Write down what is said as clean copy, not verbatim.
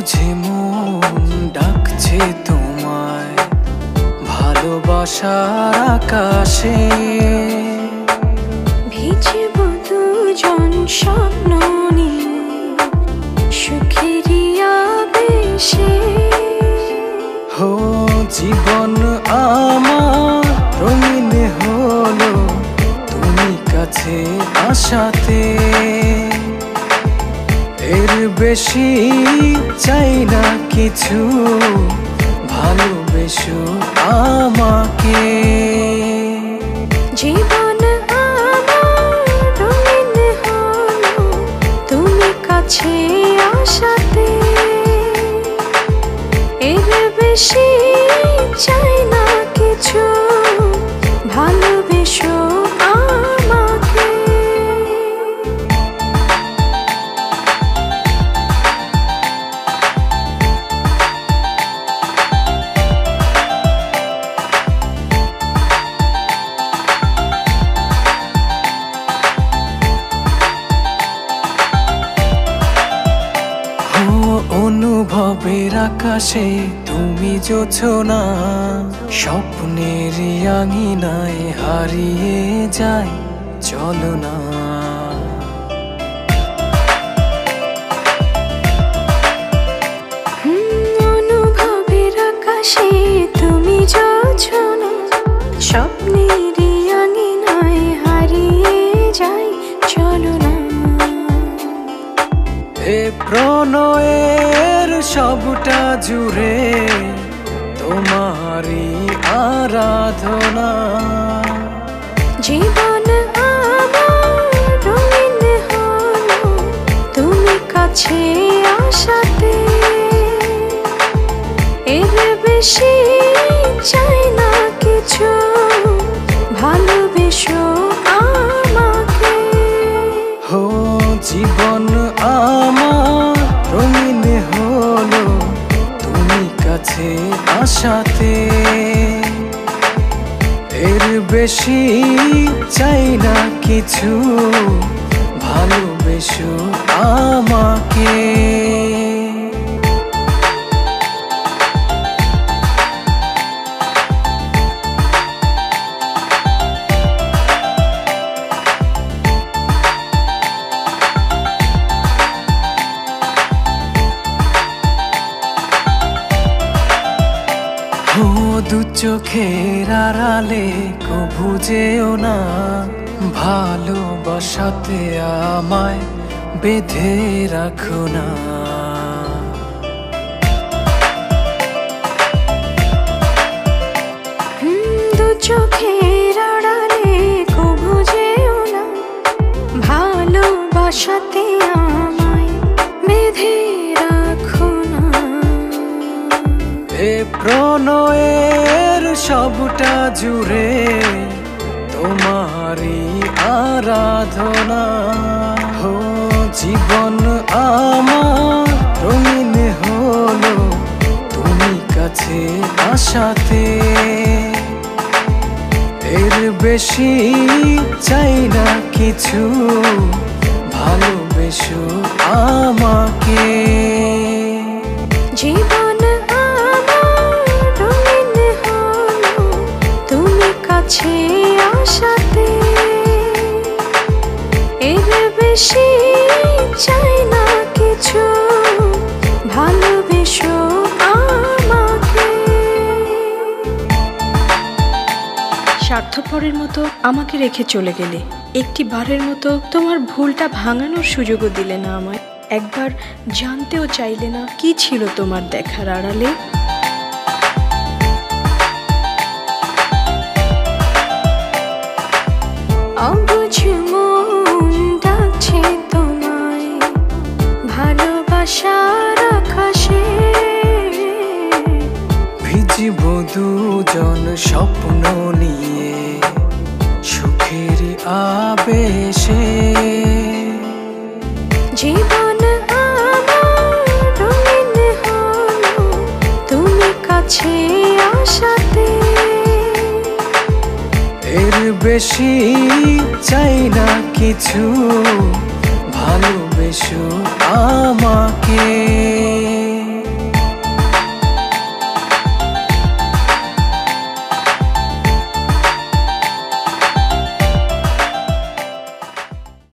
বুঝি মন ডাকছে তোমায় ভালোবাসার আকাশে। ভিজব দুজন স্বপ্ন নিয়ে সুখেরই আবেশে। হো জীবন আমার রঙিন হলো তুমি কাছে আসাতে। এর বেশি চাই না কিছু, ভালোবেসো আমাকে। জীবন আমার রঙিন হলো তুমি কাছে আসাতে। এর বেশি চাই না কিছু, ভালোবেসো আমাকে। অনুভবের আকাশে তুমি জোছনা, স্বপ্নের আঙিনায় হারিয়ে যায় চলো না। অনুভবের আকাশে তুমি জোছনা, স্বপ্নের আঙিনায় হারিয়ে যায় চলো না। এ প্রণয়ের সবটা জুড়ে তোমারই আরাধনা। জীবন আমার রঙিন হলো তুমি কাছে আসাতে। এর বেশি চাই না কিছু, ভালোবেসো আমাকে। হো জীবন আমার রঙিন হলো তুমি কাছে আসাতে। এর বেশি চাই না কিছু, ভালোবেসো আমাকে। দু চোখের আড়ালে কভু যেও না, ভালোবাসাতে আমায় বেঁধে রাখো না। দু চোখের আড়ালে কভু যেও না, ভালোবাসাতে আমায় বেঁধে রাখো না। এ প্রণয়ের সবটা জুড়ে তোমারই আরাধনা। হো জীবন আমার রঙিন হলো তুমি কাছে আসাতে। এর বেশি চাই না কিছু, ভালোবেসো আমাকে। জীবন আমার রঙিন হলো তুমি কাছে আসাতে। এর বেশি চাই না কিছু, ভালোবেসো আমাকে। স্বার্থপরের মতো আমাকে রেখে চলে গেলে, একটি বারের মতো তোমার ভুলটা ভাঙানোর সুযোগও দিলে না আমায়। একবার জানতেও চাইলে না কি ছিল তোমার দেখার আড়ালে। অবুঝ মন ডাকছে তোমায় ভালোবাসার আকাশে। ভিজব দুজন স্বপ্ন নিয়ে সুখের আবেশে। জীবন আমার রঙিন হলো তুমি কাছে আসাতে। এর বেশি চাই না কিছু, ভালোবেসো